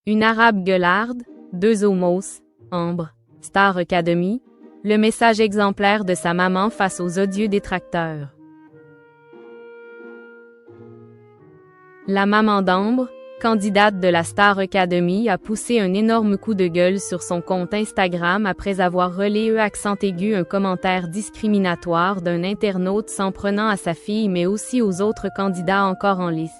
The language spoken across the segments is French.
Une arabe gueularde, deux homos, Ambre, Star Academy, le message exemplaire de sa maman face aux odieux détracteurs. La maman d'Ambre, candidate de la Star Academy, a poussé un énorme coup de gueule sur son compte Instagram après avoir relayé accent aigu un commentaire discriminatoire d'un internaute s'en prenant à sa fille mais aussi aux autres candidats encore en lice.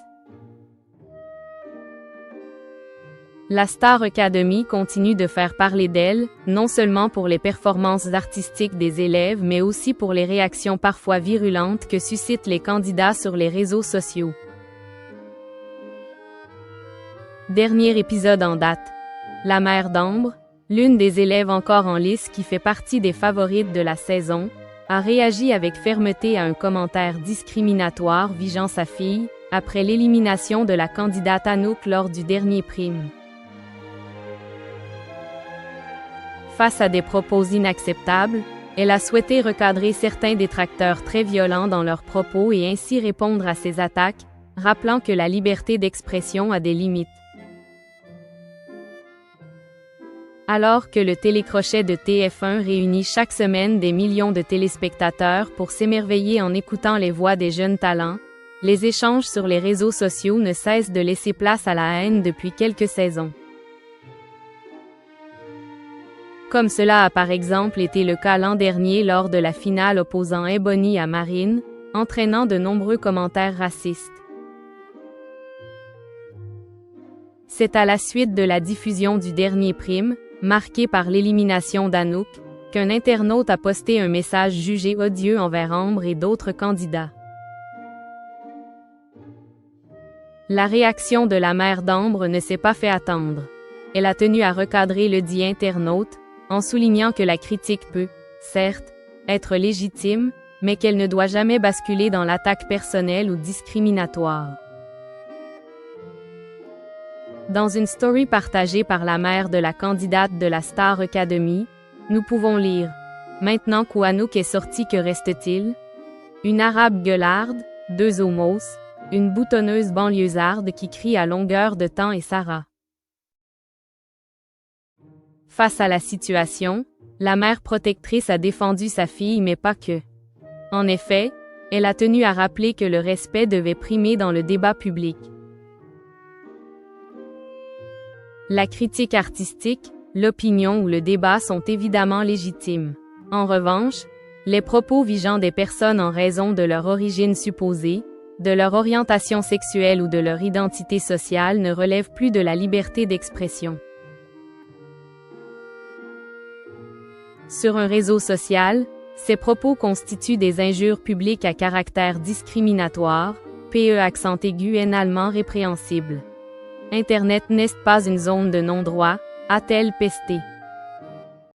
La Star Academy continue de faire parler d'elle, non seulement pour les performances artistiques des élèves mais aussi pour les réactions parfois virulentes que suscitent les candidats sur les réseaux sociaux. Dernier épisode en date. La mère d'Ambre, l'une des élèves encore en lice qui fait partie des favorites de la saison, a réagi avec fermeté à un commentaire discriminatoire visant sa fille, après l'élimination de la candidate Anouk lors du dernier prime. Face à des propos inacceptables, elle a souhaité recadrer certains détracteurs très violents dans leurs propos et ainsi répondre à ces attaques, rappelant que la liberté d'expression a des limites. Alors que le télécrochet de TF1 réunit chaque semaine des millions de téléspectateurs pour s'émerveiller en écoutant les voix des jeunes talents, les échanges sur les réseaux sociaux ne cessent de laisser place à la haine depuis quelques saisons. Comme cela a par exemple été le cas l'an dernier lors de la finale opposant Ebony à Marine, entraînant de nombreux commentaires racistes. C'est à la suite de la diffusion du dernier prime, marqué par l'élimination d'Anouk, qu'un internaute a posté un message jugé odieux envers Ambre et d'autres candidats. La réaction de la mère d'Ambre ne s'est pas fait attendre. Elle a tenu à recadrer le dit internaute, en soulignant que la critique peut, certes, être légitime, mais qu'elle ne doit jamais basculer dans l'attaque personnelle ou discriminatoire. Dans une story partagée par la mère de la candidate de la Star Academy, nous pouvons lire « Maintenant qu'Anouk est sortie, que reste-t-il? Une arabe gueularde, deux homos, une boutonneuse banlieusarde qui crie à longueur de temps et Sarah. » Face à la situation, la mère protectrice a défendu sa fille mais pas que. En effet, elle a tenu à rappeler que le respect devait primer dans le débat public. La critique artistique, l'opinion ou le débat sont évidemment légitimes. En revanche, les propos visant des personnes en raison de leur origine supposée, de leur orientation sexuelle ou de leur identité sociale ne relèvent plus de la liberté d'expression. Sur un réseau social, ces propos constituent des injures publiques à caractère discriminatoire, accent aigu également répréhensible. Internet n'est pas une zone de non-droit, a-t-elle pesté.